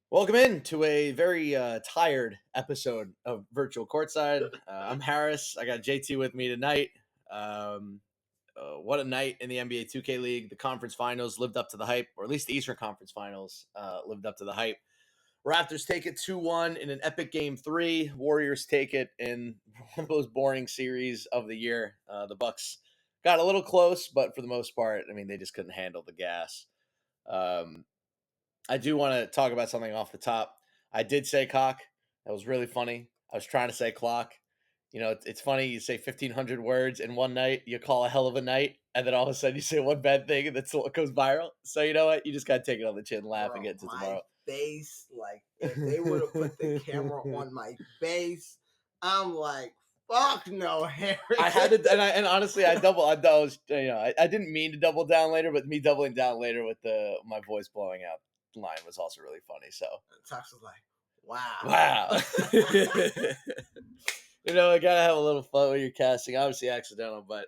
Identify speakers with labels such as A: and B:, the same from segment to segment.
A: Welcome in to a very tired episode of Virtual Courtside. I'm Harris. I got JT with me tonight. Um, what a night in the NBA 2K League. The conference finals lived up to the hype, or at least the Eastern Conference finals lived up to the hype. Raptors take it 2-1 in an epic game 3. Warriors take it in one of those boring series of the year. The Bucks got a little close, but for the most part, I mean, they just couldn't handle the gas. Um, I do want to talk about something off the top. I did say cock. That was really funny. I was trying to say clock. You know, it's funny. You say 1,500 words in one night. You call a hell of a night. And then all of a sudden you say one bad thing and that's what goes viral. So you know what? You just got to take it on the chin, laugh, and
B: Bro,
A: get to
B: my
A: tomorrow.
B: face, like, if they would have put the camera on my face, I'm like, fuck no, Harry.
A: I had to, and honestly, I was, I didn't mean to double down later, but me doubling down later with my voice blowing out line was also really funny. So
B: Tox was like, wow.
A: wow. You know, I gotta have a little fun when you're casting. Obviously accidental, but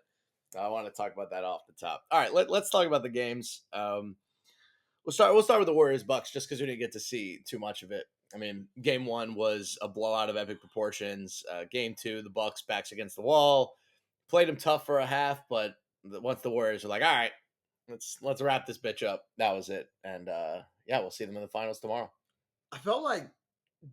A: I want to talk about that off the top. All right, let's talk about the games. We'll start with the Warriors Bucks just because we didn't get to see too much of it. I mean, game one was a blowout of epic proportions. Game two, the Bucks backs against the wall, played them tough for a half, but once the Warriors were like, all right, let's wrap this bitch up, that was it. And yeah, we'll see them in the finals tomorrow.
B: I felt like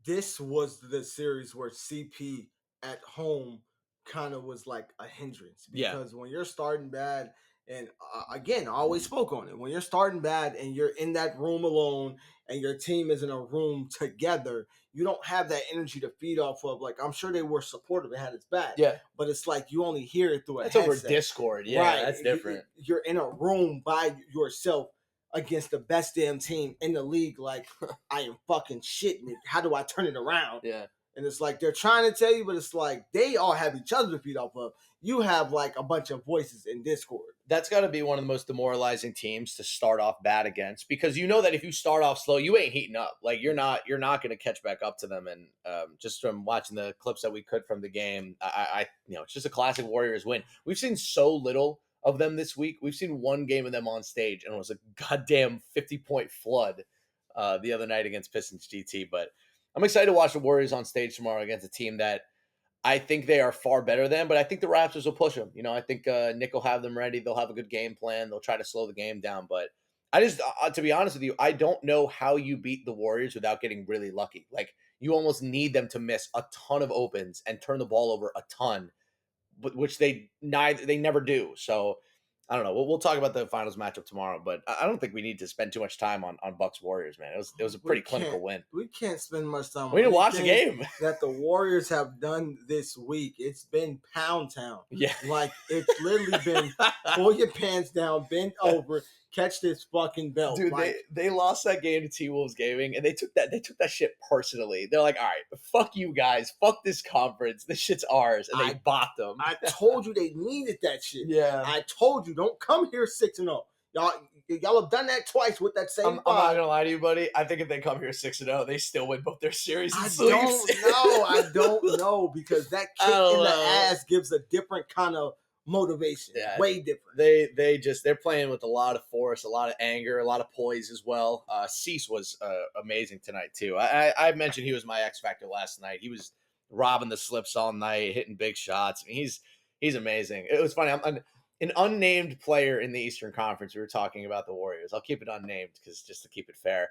B: this was the series where CP at home kind of was like a hindrance because when you're starting bad, and again, I always spoke on it. When you're starting bad and you're in that room alone and your team is in a room together, you don't have that energy to feed off of. Like, I'm sure they were supportive and had its back.
A: Yeah.
B: But it's like you only hear it through a
A: That's
B: headset.
A: over Discord. Yeah, right. That's different.
B: You're in a room by yourself against the best damn team in the league. Like, I am fucking shitting it. How do I turn it around?
A: Yeah.
B: And it's like they're trying to tell you, but it's like they all have each other to feed off of. You have like a bunch of voices in Discord.
A: That's got to be one of the most demoralizing teams to start off bad against, because you know that if you start off slow, you ain't heating up. Like you're not going to catch back up to them. And just from watching the clips that we could from the game, I it's just a classic Warriors win. We've seen so little of them this week. We've seen one game of them on stage, and it was a goddamn 50-point flood the other night against Pistons GT. But I'm excited to watch the Warriors on stage tomorrow against a team that I think they are far better than, but I think the Raptors will push them. You know, I think Nick will have them ready. They'll have a good game plan. They'll try to slow the game down. But I just, to be honest with you, I don't know how you beat the Warriors without getting really lucky. Like, you almost need them to miss a ton of opens and turn the ball over a ton, which they never do. So I don't know. We'll talk about the finals matchup tomorrow, but I don't think we need to spend too much time on Bucks Warriors, man. It was a pretty clinical win.
B: We can't spend much time.
A: We didn't watch the game
B: that the Warriors have done this week. It's been Pound Town.
A: Yeah,
B: like it's literally been pull your pants down, bend over, catch this fucking belt.
A: Dude,
B: like,
A: they lost that game to T-Wolves Gaming, and they took that shit personally. They're like, all right, fuck you guys, fuck this conference, this shit's ours, and they bopped them.
B: I told you they needed that shit.
A: Yeah,
B: I told you, don't come here 6-0. Y'all have done that twice with that same.
A: I'm not gonna lie to you, buddy. I think if they come here 6-0, they still win both their series.
B: I don't know because that kick in the ass gives a different kind of motivation. Yeah, way different.
A: They're playing with a lot of force, a lot of anger, a lot of poise as well. Cease was amazing tonight too. I mentioned he was my X factor last night. He was robbing the slips all night, hitting big shots. I mean, he's amazing. It was funny. I'm an unnamed player in the Eastern Conference. We were talking about the Warriors. I'll keep it unnamed because just to keep it fair.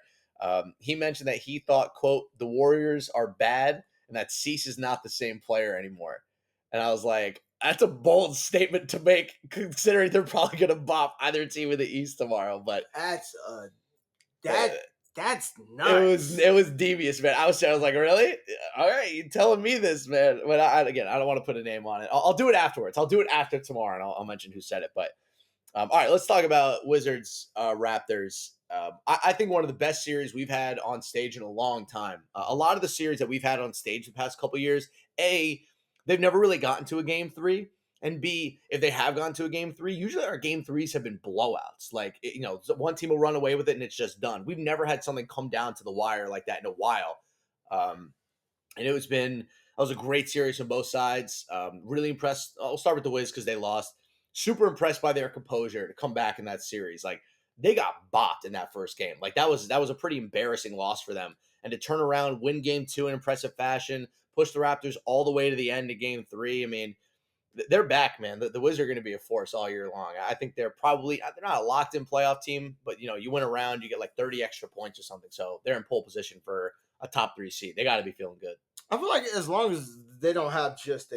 A: He mentioned that he thought, quote, the Warriors are bad and that Cease is not the same player anymore. And I was like, that's a bold statement to make, considering they're probably going to bop either team in the East tomorrow. But
B: that's nuts.
A: It was devious, man. I was like, really? All right, you telling me this, man? But I don't want to put a name on it. I'll do it afterwards. I'll do it after tomorrow, and I'll mention who said it. But all right, let's talk about Wizards Raptors. I think one of the best series we've had on stage in a long time. A lot of the series that we've had on stage the past couple of years, they've never really gotten to a game 3. And B, if they have gone to a game 3, usually our game 3s have been blowouts. Like, one team will run away with it and it's just done. We've never had something come down to the wire like that in a while. And that was a great series on both sides. Really impressed. I'll start with the Wiz because they lost. Super impressed by their composure to come back in that series. Like, they got bopped in that first game. Like, that was a pretty embarrassing loss for them. and to turn around, win game 2 in impressive fashion, push the Raptors all the way to the end of game 3. I mean, they're back, man. The Wizards are going to be a force all year long. I think they're not a locked in playoff team, but you win around, you get like 30 extra points or something. So they're in pole position for a top 3 seed. They got to be feeling good.
B: I feel like as long as they don't have just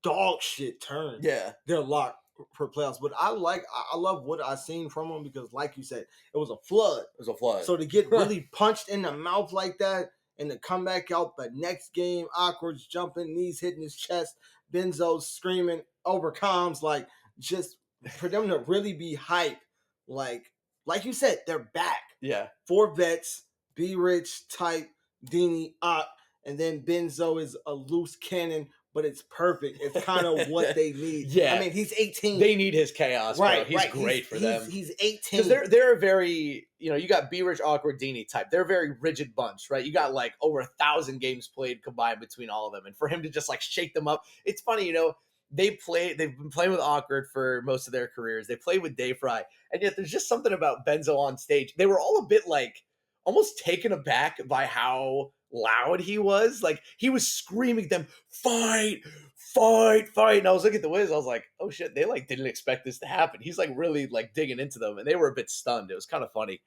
B: dog shit turn, they're locked for playoffs. But I love what I seen from them because, like you said, it was a flood. So to get really punched in the mouth like that and to come back out the next game, awkward's jumping, knees hitting his chest, Benzo's screaming over comms, like just for them to really be hype, like you said, they're back.
A: Yeah,
B: 4 vets, B Rich, Type, Dini, Ock, and then Benzo is a loose cannon, but it's perfect. It's kind of what they need.
A: Yeah,
B: I mean, he's 18.
A: They need his chaos,
B: right?
A: Bro. He's great for them.
B: He's 18
A: because they're a very you got B Rich, Awkward, Dini type. They're a very rigid bunch, right? You got like over 1,000 games played combined between all of them, and for him to just like shake them up, it's funny, They've been playing with Awkward for most of their careers. They played with Dayfry, and yet there's just something about Benzo on stage. They were all a bit like almost taken aback by how loud he was. Like he was screaming them, fight, fight, fight. And I was looking at the Wiz, I was like, oh shit, they like didn't expect this to happen. He's like really like digging into them, and they were a bit stunned. It was kind of funny.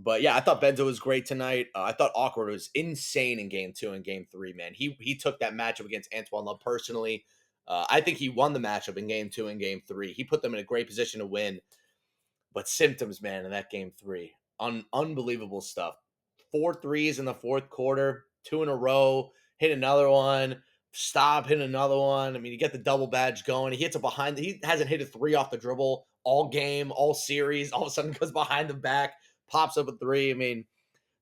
A: But yeah, I thought Benzo was great tonight. I thought Awkward was insane in game 2 and game 3, man. He took that matchup against Antoine Love personally. I think he won the matchup in game 2 and game 3. He put them in a great position to win. But symptoms, man, in that game 3. Unbelievable stuff. 4 threes in the fourth quarter, 2 in a row, hit another one, stop, hit another one. I mean, you get the double badge going. He hits it behind. He hasn't hit a 3 off the dribble all game, all series. All of a sudden goes behind the back, pops up a 3. I mean,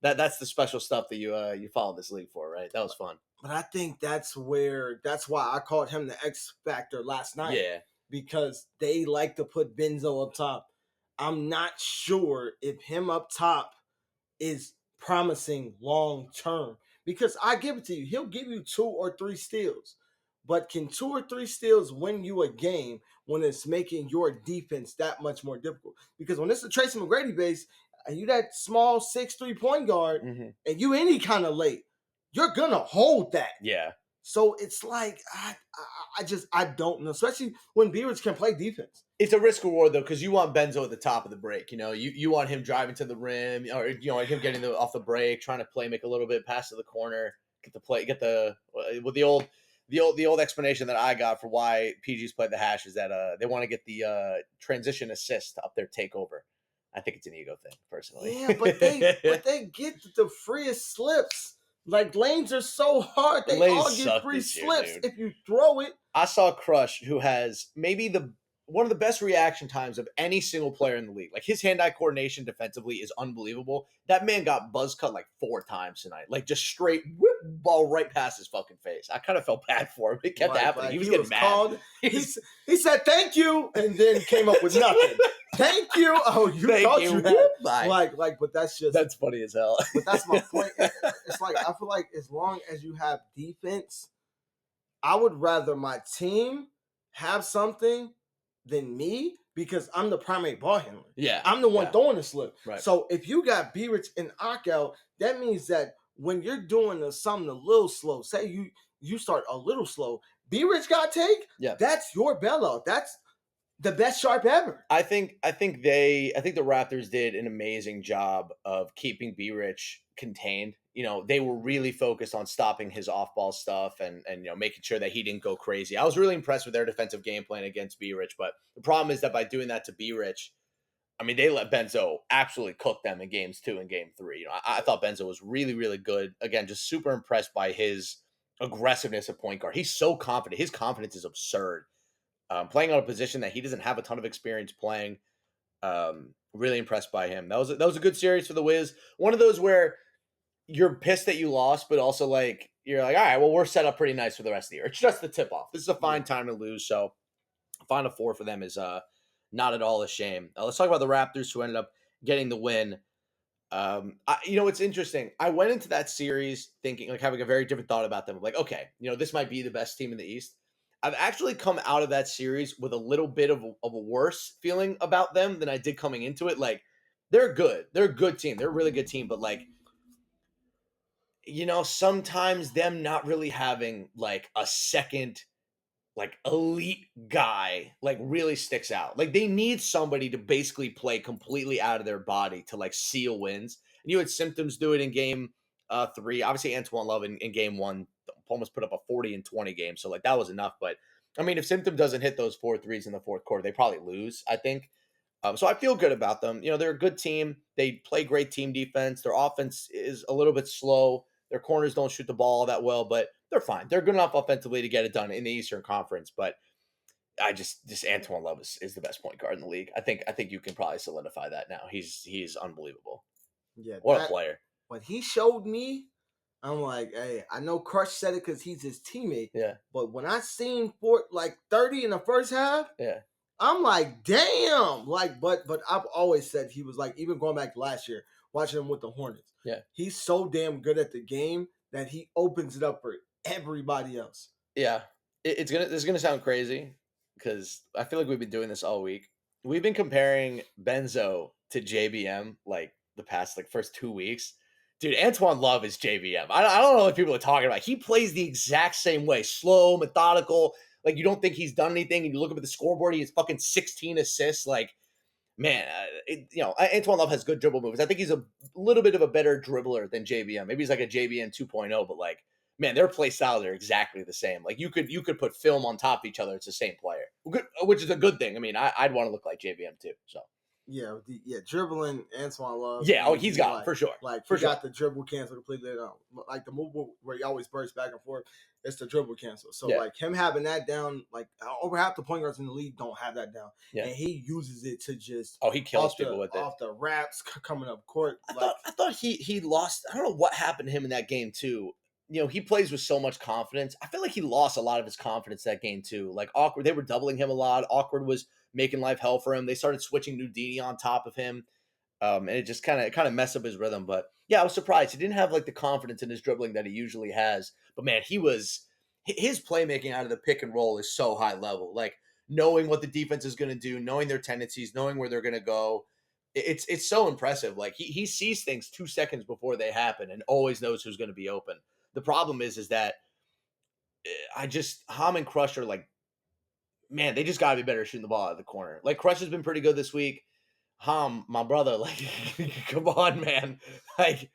A: that's the special stuff that you follow this league for, right? That was fun.
B: But I think that's why I called him the X Factor last night.
A: Yeah.
B: Because they like to put Benzo up top. I'm not sure if him up top is promising long term. Because I give it to you, he'll give you 2 or 3 steals. But can 2 or 3 steals win you a game when it's making your defense that much more difficult? Because when it's a Tracy McGrady base, and you that small 6'3" point guard, and you any kind of late, you're gonna hold that.
A: Yeah.
B: So it's like I don't know, especially when Beers can play defense.
A: It's a risk reward though, because you want Benzo at the top of the break. You want him driving to the rim, or him getting off the break, trying to play, make a little bit, pass to the corner, get the old explanation that I got for why PG's played the hash is that they want to get the transition assist up their takeover. I think it's an ego thing, personally.
B: Yeah, but they get the freest slips. Like, lanes are so hard. They all get free slips if you throw it.
A: I saw Crush, who has maybe one of the best reaction times of any single player in the league. Like, his hand-eye coordination defensively is unbelievable. That man got buzz cut like 4 times tonight. Like, just straight whip ball right past his fucking face. I kind of felt bad for him. It kept happening. He was getting mad.
B: Called, he said, thank you, and then came up with nothing. Thank you. Oh, thought you had. But that's
A: funny as hell.
B: But that's my point. It's like, I feel like as long as you have defense, I would rather my team have something than me, because I'm the primary ball handler.
A: Yeah.
B: I'm the one throwing the slip.
A: Right.
B: So if you got B-Rich and Ock out, that means that when you're doing something a little slow, say you start a little slow, B-Rich got take, that's your bailout. That's the best sharp ever.
A: I think the Raptors did an amazing job of keeping B-Rich contained. They were really focused on stopping his off-ball stuff and making sure that he didn't go crazy. I was really impressed with their defensive game plan against B-Rich, but the problem is that by doing that to B-Rich, I mean, they let Benzo absolutely cook them in games 2 and game 3. I thought Benzo was really, really good. Again, just super impressed by his aggressiveness at point guard. He's so confident. His confidence is absurd. Playing on a position that he doesn't have a ton of experience playing. Really impressed by him. That was a good series for the Wiz. One of those where you're pissed that you lost, but also like you're like, all right, well, we're set up pretty nice for the rest of the year. It's just the tip off. This is a fine time to lose. So Final 4 for them is not at all a shame. Let's talk about the Raptors, who ended up getting the win. It's interesting. I went into that series thinking, like, having a very different thought about them. Like, okay, this might be the best team in the East. I've actually come out of that series with a little bit of a worse feeling about them than I did coming into it. Like, they're good. They're a good team. They're a really good team. But, like, sometimes them not really having like a second like elite guy like really sticks out. Like they need somebody to basically play completely out of their body to like seal wins. And you had symptoms do it in game 3. Obviously, Antoine Love in game 1 almost put up a 40-20 game, so like that was enough. But I mean, if Symptom doesn't hit those 4 threes in the fourth quarter, they probably lose, I think. So I feel good about them. They're a good team. They play great team defense. Their offense is a little bit slow. Their corners don't shoot the ball all that well, but they're fine. They're good enough offensively to get it done in the Eastern Conference. But I just Antoine Love is the best point guard in the league. I think you can probably solidify that now. He's unbelievable.
B: Yeah,
A: What a player.
B: What he showed me, I'm like, hey, I know Crush said it because he's his teammate.
A: Yeah.
B: But when I seen for like 30 in the first half,
A: yeah,
B: I'm like, damn. Like, but I've always said he was like, even going back to last year, watching him with the Hornets.
A: Yeah.
B: He's so damn good at the game that he opens it up for everybody else.
A: Yeah. This is gonna sound crazy because I feel like we've been doing this all week. We've been comparing Benzo to JBM like the past like first 2 weeks. Dude, Antoine Love is JBM. I don't know what people are talking about. He plays the exact same way, slow, methodical. Like you don't think he's done anything, and you look up at the scoreboard, he has fucking 16 assists. Like, man, Antoine Love has good dribble moves. I think he's a little bit of a better dribbler than JBM. Maybe he's like a JBM 2.0, but like, man, their play styles are exactly the same. Like you could put film on top of each other. It's the same player, which is a good thing. I mean, I'd want to look like JBM too. So.
B: Yeah, dribbling Antoine Love.
A: Yeah, he's got it, for sure.
B: Like,
A: for
B: he
A: sure.
B: got the dribble cancel completely. Like, the move where he always bursts back and forth, it's the dribble cancel. So, like, him having that down, like, over half the point guards in the league don't have that down. Yeah. And he uses it to just...
A: he kills people with it.
B: Off the wraps coming up court.
A: I thought he lost... I don't know what happened to him in that game, too. He plays with so much confidence. I feel like he lost a lot of his confidence that game, too. Like, Awkward, they were doubling him a lot. Awkward was making life hell for him. They started switching Nudini on top of him. And it just kind of messed up his rhythm. But yeah, I was surprised. He didn't have like the confidence in his dribbling that he usually has. But man, his playmaking out of the pick and roll is so high level. Like knowing what the defense is going to do, knowing their tendencies, knowing where they're going to go. It's so impressive. Like he sees things 2 seconds before they happen and always knows who's going to be open. The problem is that Ham and Crush are like, man, they just got to be better shooting the ball out of the corner. Like Crush has been pretty good this week. Ham, my brother, like, come on, man. Like,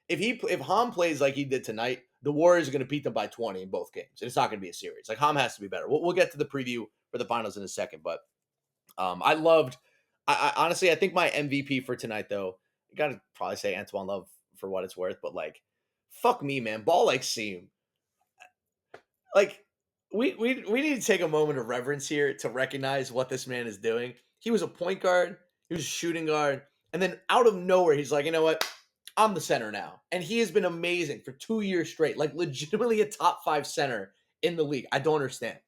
A: if Ham plays like he did tonight, the Warriors are going to beat them by 20 in both games. And it's not going to be a series. Like, Ham has to be better. We'll get to the preview for the finals in a second. But I honestly, I think my MVP for tonight, though, I got to probably say Antoine Love for what it's worth. But, like, fuck me, man. Ball like Seam. Like, we need to take a moment of reverence here to recognize what this man is doing. He was a point guard, he was a shooting guard, and then out of nowhere, he's like, you know what? I'm the center now. And he has been amazing for 2 years straight, like legitimately a top 5 center in the league. I don't understand.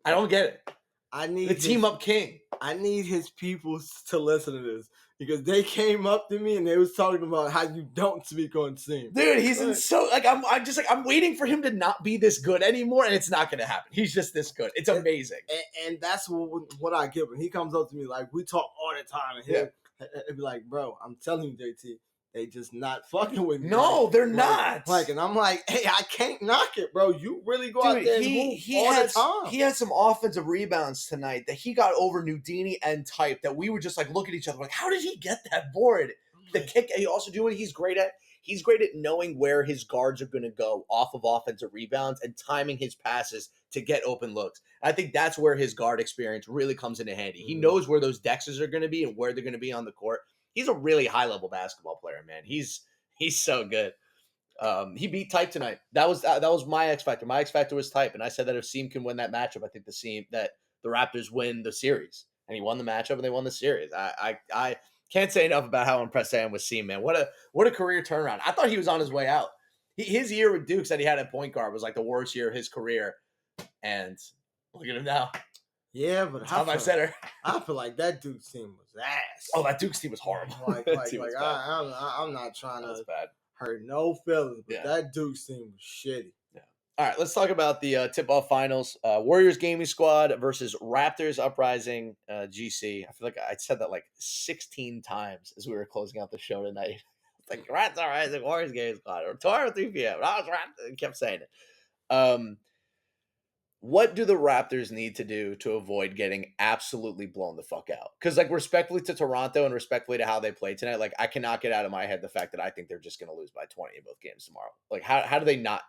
A: I don't get it.
B: I need
A: the team up king.
B: I need his people to listen to this because they came up to me and they was talking about how you don't speak on Seam.
A: Dude, he's in so like I'm waiting for him to not be this good anymore, and it's not going to happen. He's just this good. It's amazing,
B: and that's what I give him. He comes up to me like we talk all the time, and he'll be like, "Bro, I'm telling you, JT." They just not fucking with me.
A: No, they're not.
B: Like, and I'm like, hey, I can't knock it, bro. You really go out there and move all the time.
A: He had some offensive rebounds tonight that he got over Nudini and Type that we would just like look at each other like, how did he get that board? The kick. He also do what he's great at. He's great at knowing where his guards are going to go off of offensive rebounds and timing his passes to get open looks. I think that's where his guard experience really comes into handy. He knows where those dexes are going to be and where they're going to be on the court. He's a really high-level basketball player, man. He's so good. He beat Type tonight. That was my X factor. My X factor was Type, and I said that if Seam can win that matchup, I think the Raptors win the series. And he won the matchup, and they won the series. I can't say enough about how impressed I am with Seam, man. What a career turnaround. I thought he was on his way out. His year with Dukes that he had at point guard was like the worst year of his career, and look at him now.
B: Yeah, but
A: I
B: feel like that Duke's team was ass.
A: Oh, that Duke's team was horrible.
B: I'm not trying to hurt no feelings, but that Duke's team was shitty.
A: Yeah. All right, let's talk about the tip-off finals. Warriors Gaming Squad versus Raptors Uprising GC. I feel like I said that like 16 times as we were closing out the show tonight. It's like Rats are rising, Warriors game's on. Or tomorrow 3 p.m. I was right. I kept saying it. What do the Raptors need to do to avoid getting absolutely blown the fuck out? Because, like, respectfully to Toronto and respectfully to how they played tonight, like, I cannot get out of my head the fact that I think they're just going to lose by 20 in both games tomorrow. Like, how do they not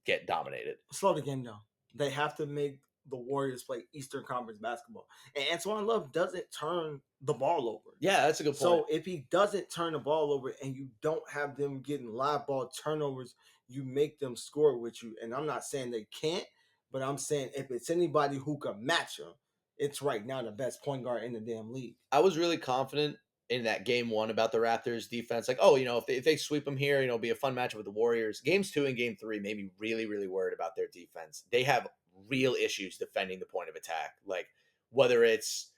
A: get dominated?
B: Slow the game down. They have to make the Warriors play Eastern Conference basketball. And Antoine Love doesn't turn the ball over.
A: Yeah, that's a good point.
B: So if he doesn't turn the ball over and you don't have them getting live ball turnovers, you make them score with you. And I'm not saying they can't, but I'm saying if it's anybody who can match him, it's right now the best point guard in the damn league.
A: I was really confident in that game 1 about the Raptors defense. Like, oh, if they sweep them here, it'll be a fun matchup with the Warriors. Games 2 and game 3 made me really, really worried about their defense. They have real issues defending the point of attack. Like, whether it's,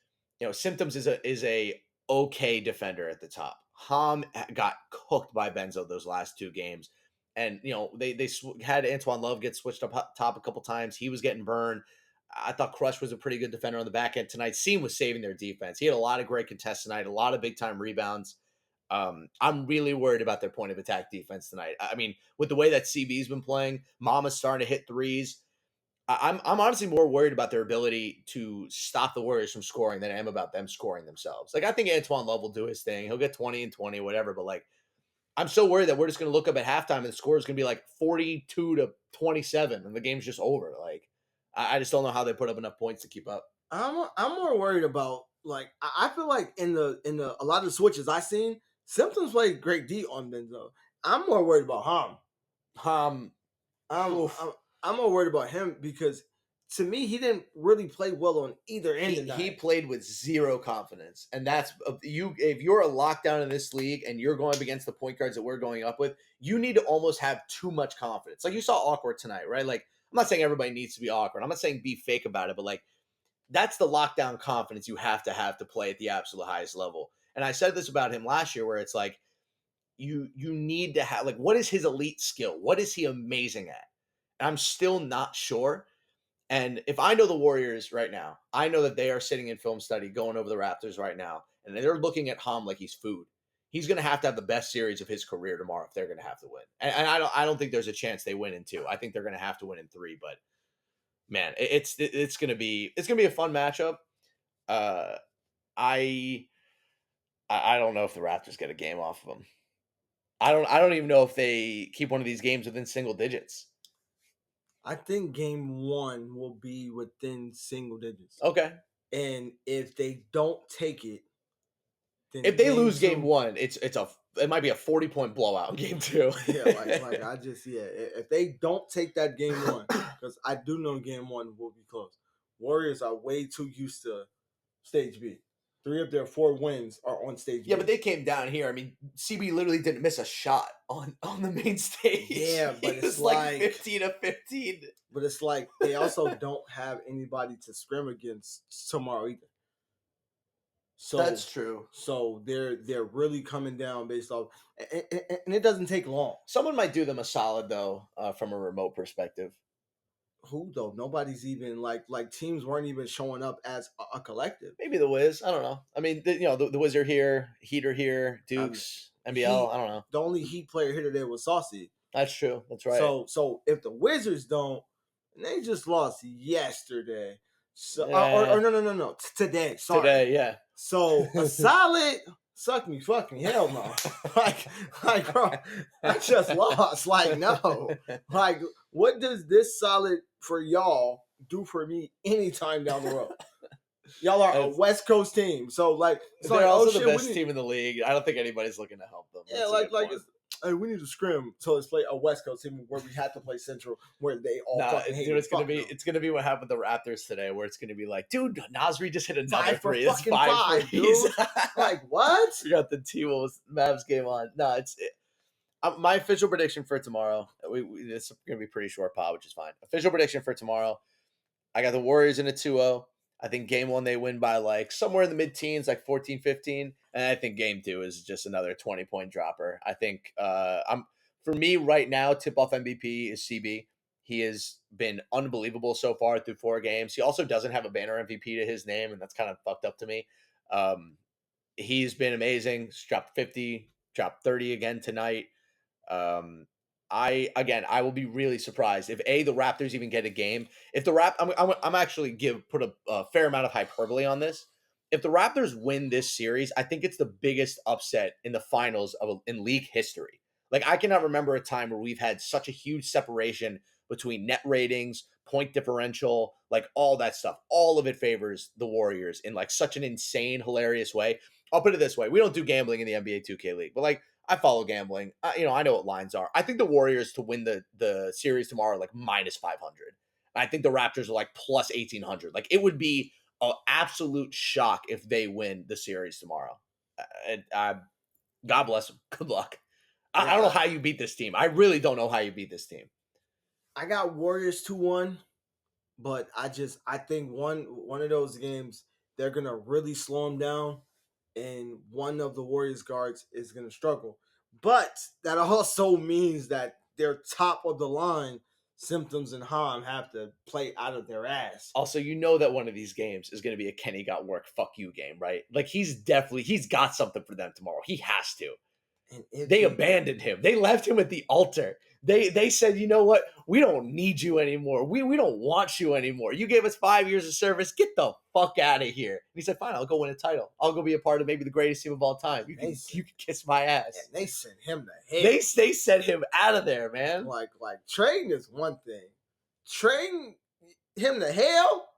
A: Symptoms is a okay defender at the top. Ham got cooked by Benzo those last 2 games. And, they had Antoine Love get switched up top a couple times. He was getting burned. I thought Crush was a pretty good defender on the back end tonight. Seam was saving their defense. He had a lot of great contests tonight, a lot of big time rebounds. I'm really worried about their point of attack defense tonight. I mean, with the way that CB's been playing, Mama's starting to hit threes. I'm honestly more worried about their ability to stop the Warriors from scoring than I am about them scoring themselves. Like, I think Antoine Love will do his thing. He'll get 20 and 20, whatever. But, like, I'm so worried that we're just going to look up at halftime and the score is going to be like 42-27 and the game's just over. Like, I just don't know how they put up enough points to keep up.
B: I'm more worried about, like, I feel like in the a lot of the switches I seen, Symptoms played great D on Benzo. I'm more worried about Ham. I'm more worried about him because to me he didn't really play well on either end.
A: He played with zero confidence, and that's if you're a lockdown in this league and you're going up against the point guards that we're going up with, you need to almost have too much confidence. Like, you saw awkward tonight, right? Like, I'm not saying everybody needs to be awkward. I'm not saying be fake about it, but, like, that's the lockdown confidence you have to play at the absolute highest level. And I said this about him last year, where it's like you need to have, like, what is his elite skill? What is he amazing at? And I'm still not sure. And if I know the Warriors right now, I know that they are sitting in film study going over the Raptors right now, and they're looking at Ham like he's food. He's going to have the best series of his career tomorrow if they're going to have to win. And I don't think there's a chance they win in 2. I think they're going to have to win in 3. But man, it's going to be a fun matchup. I don't know if the Raptors get a game off of them. I don't even know if they keep one of these games within single digits.
B: I think game 1 will be within single digits.
A: Okay.
B: And if they don't take it,
A: then if they lose game 1, it might be a 40-point blowout in game 2.
B: Yeah, if they don't take that game 1, because I do know game 1 will be close. Warriors are way too used to stage B. 3 of their 4 wins are on stage B.
A: Yeah, but they came down here. I mean, CB literally didn't miss a shot on the main stage.
B: Yeah, but it's
A: like 15-15.
B: But it's like they also don't have anybody to scrim against tomorrow either. So
A: that's true.
B: So they're really coming down based off, and it doesn't take long.
A: Someone might do them a solid though, from a remote perspective.
B: Who though? Nobody's even like teams weren't even showing up as a collective.
A: Maybe the Wiz. I don't know. I mean, the Wiz are here, Heat are here, Dukes, NBL. I don't know.
B: The only Heat player here today was Saucy.
A: That's true. That's right.
B: So if the Wizards don't, and they just lost yesterday. So no. Today. Sorry.
A: Today, yeah.
B: So a solid. Suck me fucking hell no. like bro, I just lost. Like, no. Like, what does this solid for y'all do for me anytime down the road? Y'all are a West Coast team. So like,
A: they're also the best team in the league. I don't think anybody's looking to help them.
B: Yeah, hey, we need to scrim. So let's play a West Coast team where we had to play Central, where they all fucking hate.
A: It's gonna be what happened with the Raptors today, where it's gonna be like, dude, Nasri just hit another 3.
B: It's 5 dude. Like, what?
A: We got the T-Wolves Mavs game on. No, my official prediction for tomorrow. This is gonna be pretty short pod, which is fine. Official prediction for tomorrow. I got the Warriors in a 2-0. I think game 1 they win by like somewhere in the mid-teens, like 14-15. And I think game 2 is just another 20-point dropper. I think for me right now, tip-off MVP is CB. He has been unbelievable so far through 4 games. He also doesn't have a banner MVP to his name, and that's kind of fucked up to me. He's been amazing. He's dropped 50, drop 30 again tonight. I will be really surprised if the Raptors even get a game. If the I'm actually put a fair amount of hyperbole on this. If the Raptors win this series, I think it's the biggest upset in the finals in league history. Like, I cannot remember a time where we've had such a huge separation between net ratings, point differential, like all that stuff. All of it favors the Warriors in like such an insane, hilarious way. I'll put it this way: we don't do gambling in the NBA 2K League, but like, I follow gambling. I know what lines are. I think the Warriors to win the series tomorrow are like minus 500. I think the Raptors are like plus 1,800. Like, it would be an absolute shock if they win the series tomorrow. God bless them. Good luck. I don't know how you beat this team. I really don't know how you beat this team.
B: I got Warriors 2-1, but I think one of those games they're gonna really slow them down, and one of the Warriors guards is gonna struggle. But that also means that their top of the line Symptoms and Ham have to play out of their ass.
A: Also, you know that one of these games is going to be a Kenny got work, fuck you game, right? Like, he's got something for them tomorrow. He has to. They abandoned him. They left him at the altar. They said, you know what? We don't need you anymore. We don't want you anymore. You gave us 5 years of service. Get the fuck out of here. And he said, fine, I'll go win a title. I'll go be a part of maybe the greatest team of all time. You can kiss my ass.
B: And they sent him to hell.
A: They sent him out of there, man.
B: Like trading is one thing. Trading him to hell?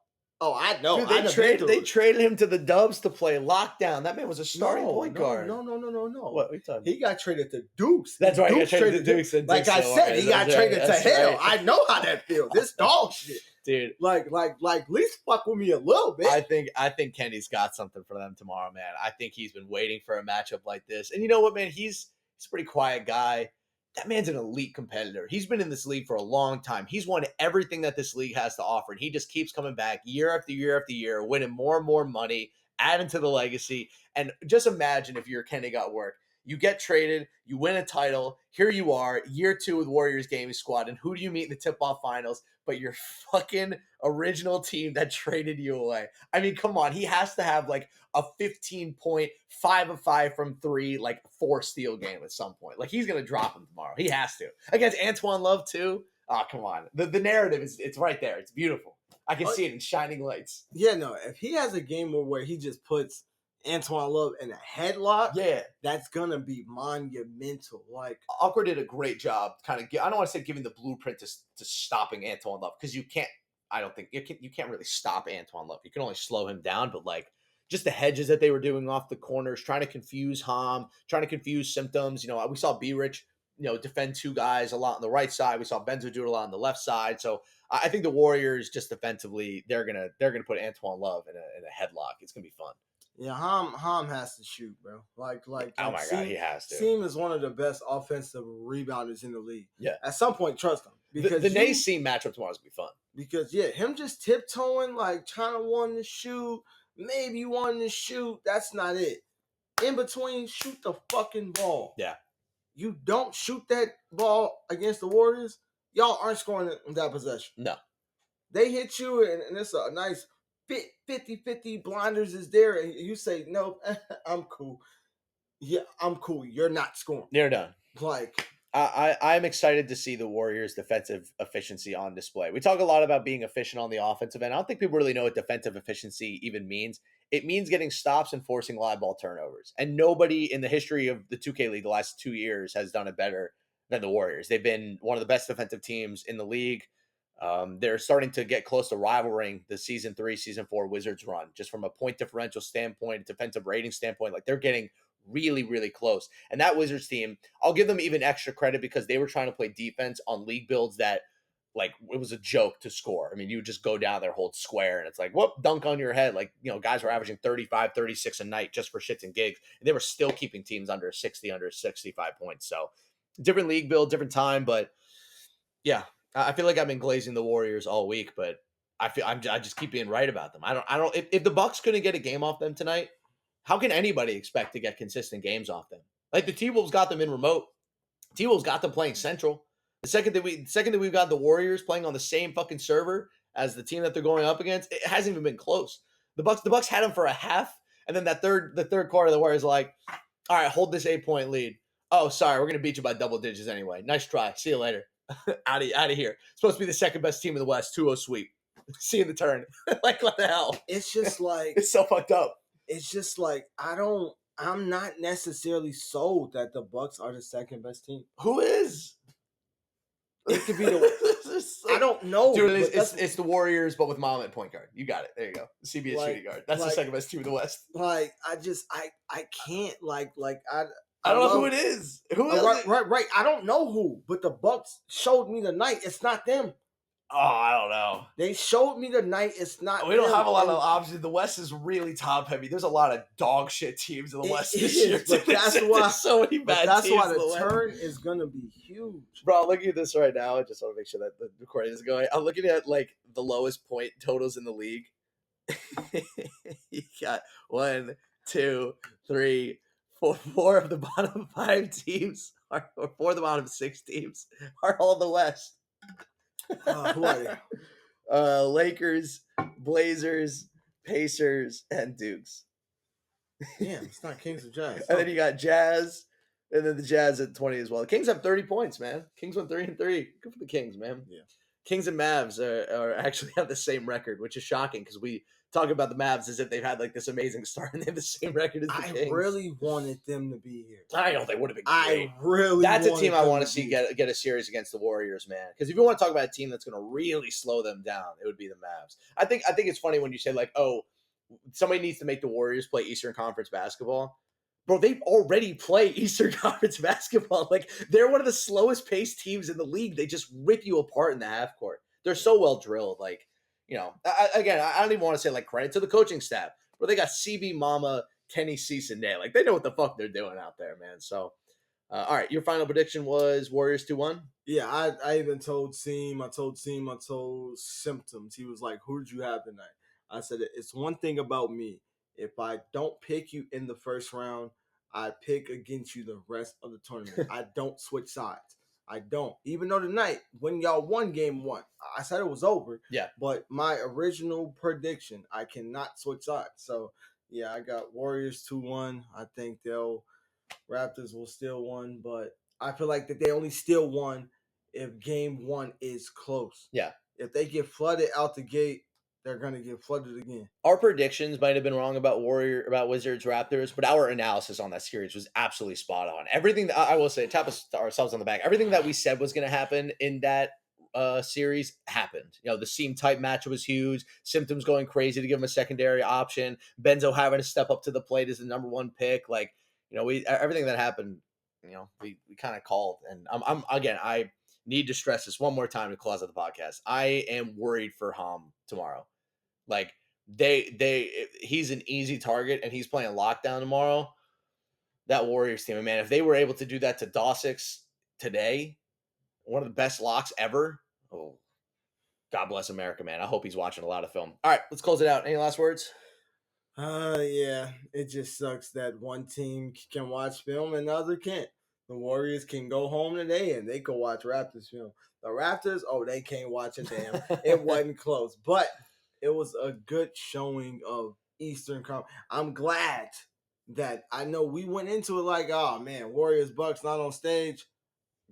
B: Oh, I know.
A: Dude, they traded him to the Dubs to play lockdown. That man was a starting point guard.
B: No.
A: What are you talking about?
B: He got traded to Dukes.
A: That's right. He got traded to Dukes.
B: Like I said, he got traded to hell. I know how that feels. This dog shit.
A: Dude.
B: Like, at least fuck with me a little bit.
A: I think Kenny's got something for them tomorrow, man. I think he's been waiting for a matchup like this. And you know what, man? He's a pretty quiet guy. That man's an elite competitor. He's been in this league for a long time. He's won everything that this league has to offer. And he just keeps coming back year after year after year, winning more and more money, adding to the legacy. And just imagine if you're Kenny got work. You get traded, you win a title. Here you are, year 2 with Warriors gaming squad. And who do you meet in the tip-off finals? But your fucking original team that traded you away. I mean, come on. He has to have like a 15-point, 5 of 5 from 3, like 4 steal game at some point. Like, he's going to drop him tomorrow. He has to. Against Antoine Love, too. Oh, come on. The narrative it's right there. It's beautiful. I can see it in shining lights.
B: Yeah, no. If he has a game where he just puts Antoine Love in a headlock, that's gonna be monumental. Like,
A: Awkward did a great job, I don't want to say giving the blueprint to stopping Antoine Love, because you can't. I don't think you can't really stop Antoine Love. You can only slow him down, but like, just the hedges that they were doing off the corners, trying to confuse Ham, trying to confuse Symptoms. We saw B Rich, defend 2 guys a lot on the right side. We saw Benzo do it a lot on the left side. So I think the Warriors just defensively, they're gonna put Antoine Love in a headlock. It's gonna be fun.
B: Yeah, Ham has to shoot, bro. Like
A: oh my God, he has to.
B: Seam is one of the best offensive rebounders in the league.
A: Yeah.
B: At some point, trust him.
A: Because the Nace-Seam matchup tomorrow is going to be fun.
B: Because, him just tiptoeing, like trying to want to shoot, maybe wanting to shoot, that's not it. In between, shoot the fucking ball.
A: Yeah. You
B: don't shoot that ball against the Warriors, y'all aren't scoring in that possession.
A: No.
B: They hit you, and it's a nice 50-50 blinders is there, and you say, no, I'm cool. Yeah, I'm cool. You're not scoring.
A: You're done.
B: Like,
A: I'm excited to see the Warriors' defensive efficiency on display. We talk a lot about being efficient on the offensive end. I don't think people really know what defensive efficiency even means. It means getting stops and forcing live ball turnovers. And nobody in the history of the 2K League the last 2 years has done it better than the Warriors. They've been one of the best defensive teams in the league. They're starting to get close to rivaling the Season 3, Season 4 Wizards run, just from a point differential standpoint, defensive rating standpoint. Like, they're getting really, really close. And that Wizards team, I'll give them even extra credit because they were trying to play defense on league builds that, like, it was a joke to score. I mean, you would just go down there, hold square, and it's like, whoop, dunk on your head. Like, guys were averaging 35, 36 a night just for shits and gigs. And they were still keeping teams under 60, under 65 points. So, different league build, different time, but yeah. I feel like I've been glazing the Warriors all week, but I just keep being right about them. I don't. If the Bucks couldn't get a game off them tonight, how can anybody expect to get consistent games off them? Like, the T-Wolves got them in remote. T-Wolves got them playing central. The second that we've got the Warriors playing on the same fucking server as the team that they're going up against, it hasn't even been close. The Bucks had them for a half, and then the third quarter, the Warriors are like, all right, hold this 8-point lead. Oh, sorry, we're gonna beat you by double digits anyway. Nice try. See you later. out of here. Supposed to be the second best team in the West. 2-0 sweep. See you in the turn. Like, what the hell?
B: It's just like
A: it's so fucked up.
B: It's just like I'm not necessarily sold that the Bucks are the second best team.
A: Who is?
B: It could be I don't know.
A: Dude, it's the Warriors, but with Mom at point guard. You got it. There you go. CB at shooting guard. That's the second best team in the West.
B: Like, I can't I
A: don't know who it is. Who is
B: right. I don't know who, but the Bucks showed me tonight it's not them.
A: Oh, I don't know.
B: They showed me tonight it's not
A: We don't have a lot of options. The West is really top heavy. There's a lot of dog shit teams in the West this year.
B: But that's why
A: so many bad
B: that's
A: teams.
B: That's why the turn is gonna be huge.
A: Bro, I'm looking at this right now. I just want to make sure that the recording is going. I'm looking at like the lowest point totals in the league. You got 1, 2, 3, 4. 4 of the bottom 5 teams or 4 of the bottom 6 teams are all in the West.
B: Who are they?
A: Lakers, Blazers, Pacers, and Dukes.
B: Damn, it's not Kings or Jazz.
A: And then you got Jazz, and then the Jazz at 20 as well. The Kings have 30 points, man. Kings won 3-3. Good for the Kings, man.
B: Yeah.
A: Kings and Mavs are actually have the same record, which is shocking because we talk about the Mavs as if they've had like this amazing start and they have the same record as the Kings.
B: I really wanted them to be here.
A: I know they would have been great.
B: That's
A: a team I want to see get a series against the Warriors, man. Because if you want to talk about a team that's going to really slow them down, it would be the Mavs. I think it's funny when you say like, oh, somebody needs to make the Warriors play Eastern Conference basketball. Bro, they already play Eastern Conference basketball. Like, they're one of the slowest paced teams in the league. They just rip you apart in the half court. They're so well drilled. Like, you know, I don't even want to say like credit to the coaching staff, but they got CB Mama, Kenny Cicinday. Like, they know what the fuck they're doing out there, man. So, all right, your final prediction was Warriors 2-1?
B: Yeah, I even told Seam, I told Symptoms. He was like, who did you have tonight? I said, it's one thing about me. If I don't pick you in the first round, I pick against you the rest of the tournament. I don't switch sides. I don't. Even though tonight, when y'all won game 1, I said it was over.
A: Yeah.
B: But my original prediction, I cannot switch sides. So, yeah, I got Warriors 2-1. I think Raptors will steal one, but I feel like that they only steal one if game 1 is close.
A: Yeah.
B: If they get flooded out the gate, they're going to get flooded again.
A: Our predictions might have been wrong about Wizards, Raptors, but our analysis on that series was absolutely spot on. Everything that I will say, tap ourselves on the back. Everything that we said was going to happen in that series happened. You know, the seam type match was huge. Symptoms going crazy to give him a secondary option. Benzo having to step up to the plate as the number 1 pick. Like, you know, everything that happened, you know, we kind of called. And I need to stress this one more time to close out the podcast. I am worried for Ham tomorrow. Like, he's an easy target and he's playing lockdown tomorrow. That Warriors team, man, if they were able to do that to Dawsix today, one of the best locks ever. Oh, God bless America, man. I hope he's watching a lot of film. All right, let's close it out. Any last words?
B: Yeah, it just sucks that one team can watch film and the other can't. The Warriors can go home today and they can watch Raptors film. The Raptors, they can't watch a damn. It wasn't close, but it was a good showing of Eastern Conference. I'm glad that I know we went into it like, oh man, Warriors Bucks not on stage.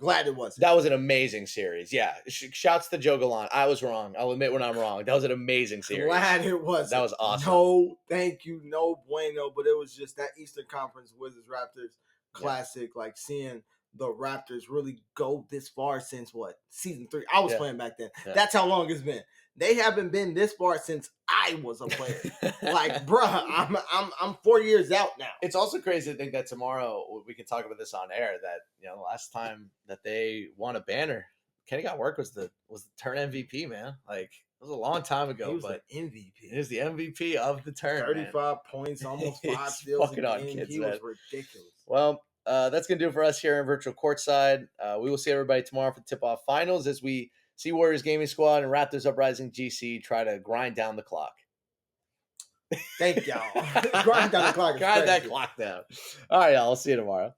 B: Glad it wasn't.
A: That was an amazing series. Yeah. Shouts to Joe Gallant. I was wrong. I'll admit when I'm wrong. That was an amazing series.
B: Glad it wasn't.
A: That was awesome.
B: No, thank you. No bueno. But it was just that Eastern Conference Wizards Raptors classic. Yeah. Like seeing the Raptors really go this far since season 3. I was playing back then. Yeah. That's how long it's been. They haven't been this far since I was a player. Like, bruh, I'm 4 years out now.
A: It's also crazy to think that tomorrow we can talk about this on air. That the last time that they won a banner, Kenny Got Work was the turn MVP, man. Like, it was a long time ago.
B: He was
A: but
B: the MVP.
A: He was the MVP of the turn.
B: 35 points, almost 5 steals.
A: Fucking on kids,
B: he
A: man.
B: was ridiculous.
A: Well, that's gonna do it for us here in virtual courtside. We will see everybody tomorrow for tip-off finals as we see Warriors Gaming Squad and Raptors Uprising GC try to grind down the clock.
B: Thank y'all. Grind down the clock.
A: Grind that clock down. All right, y'all. I'll see you tomorrow.